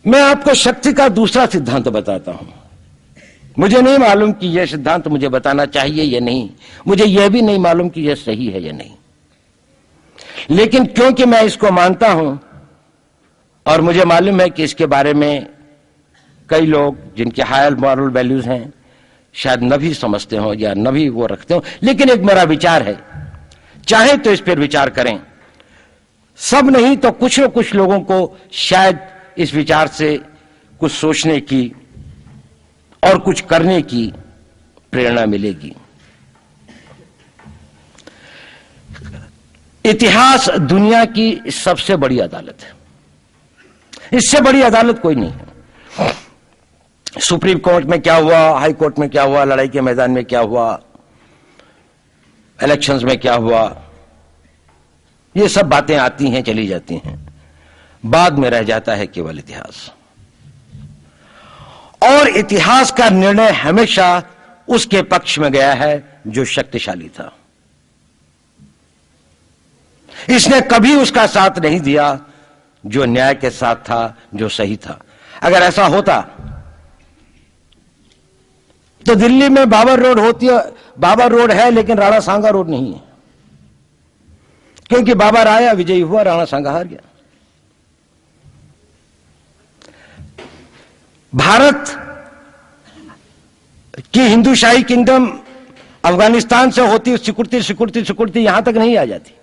मैं आपको शक्ति का दूसरा सिद्धांत बताता हूं। मुझे नहीं मालूम कि यह सिद्धांत मुझे बताना चाहिए या नहीं, मुझे यह भी नहीं मालूम कि यह सही है या नहीं, लेकिन क्योंकि मैं इसको मानता हूं और मुझे मालूम है कि इसके बारे में कई लोग जिनके हायर मॉरल वैल्यूज हैं शायद न भी समझते हो या न भी वो रखते हो, लेकिन एक मेरा विचार है, चाहे तो इस पर विचार करें। सब नहीं तो कुछ न कुछ लोगों को शायद इस विचार से कुछ सोचने की और कुछ करने की प्रेरणा मिलेगी। इतिहास दुनिया की सबसे बड़ी अदालत है, इससे बड़ी अदालत कोई नहीं है। सुप्रीम कोर्ट में क्या हुआ, हाई कोर्ट में क्या हुआ, लड़ाई के मैदान में क्या हुआ, इलेक्शंस में क्या हुआ, ये सब बातें आती हैं चली जाती हैं, बाद में रह जाता है केवल इतिहास। और इतिहास का निर्णय हमेशा उसके पक्ष में गया है जो शक्तिशाली था। इसने कभी उसका साथ नहीं दिया जो न्याय के साथ था, जो सही था। अगर ऐसा होता तो दिल्ली में बाबर रोड होती है, बाबर रोड है लेकिन राणा सांगा रोड नहीं है, क्योंकि बाबर आया, विजयी हुआ, राणा सांगा हार गया। भारत की हिंदूशाही किंगडम अफगानिस्तान से होती सिकुड़ती सिकुड़ती सिकुड़ती यहां तक नहीं आ जाती।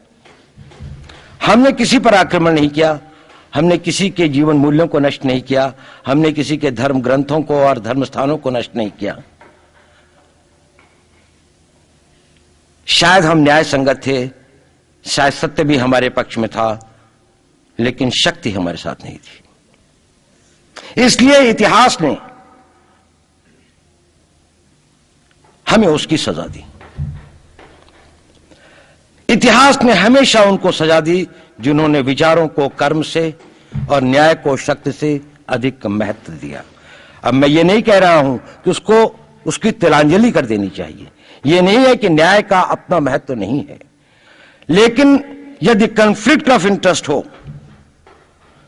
हमने किसी पर आक्रमण नहीं किया, हमने किसी के जीवन मूल्यों को नष्ट नहीं किया, हमने किसी के धर्म ग्रंथों को और धर्म स्थानों को नष्ट नहीं किया। शायद हम न्याय संगत थे, शायद सत्य भी हमारे पक्ष में था, लेकिन शक्ति हमारे साथ नहीं थी। इसलिए इतिहास ने हमें उसकी सजा दी। इतिहास ने हमेशा उनको सजा दी जिन्होंने विचारों को कर्म से और न्याय को शक्ति से अधिक महत्व दिया। अब मैं ये नहीं कह रहा हूं कि उसको उसकी तिलांजलि कर देनी चाहिए, ये नहीं है कि न्याय का अपना महत्व नहीं है, लेकिन यदि कॉन्फ्लिक्ट ऑफ इंटरेस्ट हो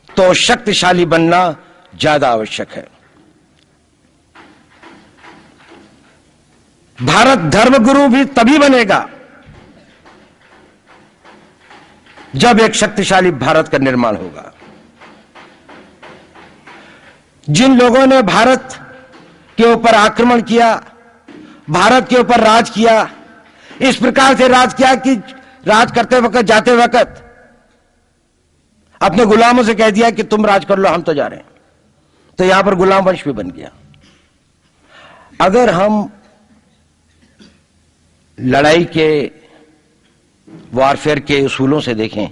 तो शक्तिशाली बनना ज्यादा आवश्यक है। भारत धर्मगुरु भी तभी बनेगा जब एक शक्तिशाली भारत का निर्माण होगा। जिन लोगों ने भारत के ऊपर आक्रमण किया, भारत के ऊपर राज किया, इस प्रकार से राज किया कि राज करते वक्त, जाते वक्त अपने गुलामों से कह दिया कि तुम राज कर लो, हम तो जा रहे हैं, तो यहां पर गुलाम वंश भी बन गया। अगर हम लड़ाई के वॉरफेयर के उसूलों से देखें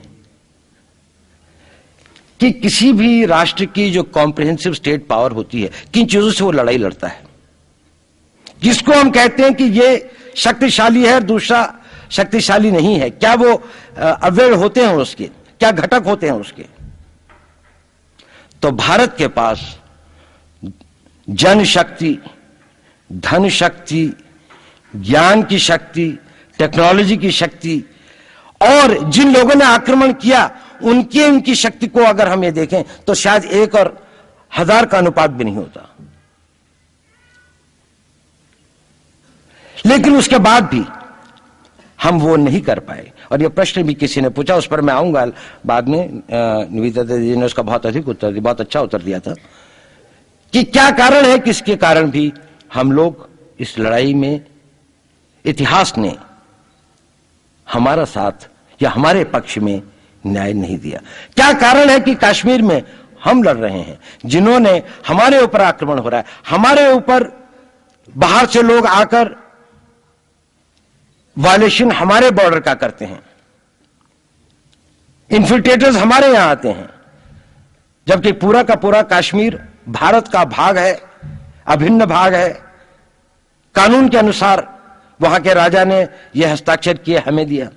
कि किसी भी राष्ट्र की जो कॉम्प्रिहेंसिव स्टेट पावर होती है, किन चीजों से वो लड़ाई लड़ता है, किसको हम कहते हैं कि ये शक्तिशाली है, दूसरा शक्तिशाली नहीं है, क्या वो अवयव होते हैं उसके, क्या घटक होते हैं उसके। तो भारत के पास जनशक्ति, धन शक्ति, ज्ञान की शक्ति, टेक्नोलॉजी की शक्ति, और जिन लोगों ने आक्रमण किया उनकी शक्ति को अगर हम ये देखें तो शायद 1 और 1000 का अनुपात भी नहीं होता। लेकिन उसके बाद भी हम वो नहीं कर पाए। और ये प्रश्न भी किसी ने पूछा, उस पर मैं आऊंगा बाद में। निवेदिता जी ने उसका बहुत अधिक उत्तर दिया, बहुत अच्छा उत्तर दिया था कि क्या कारण है, किसके कारण भी हम लोग इस लड़ाई में इतिहास ने हमारा साथ या हमारे पक्ष में न्याय नहीं दिया। क्या कारण है कि कश्मीर में हम लड़ रहे हैं, जिन्होंने हमारे ऊपर आक्रमण हो रहा है, हमारे ऊपर बाहर से लोग आकर वायलेशन हमारे बॉर्डर का करते हैं, इन्फिल्ट्रेटर्स हमारे यहां आते हैं, जबकि पूरा का पूरा कश्मीर भारत का भाग है, अभिन्न भाग है। कानून के अनुसार वहां के राजा ने यह हस्ताक्षर किए, हमें दिया।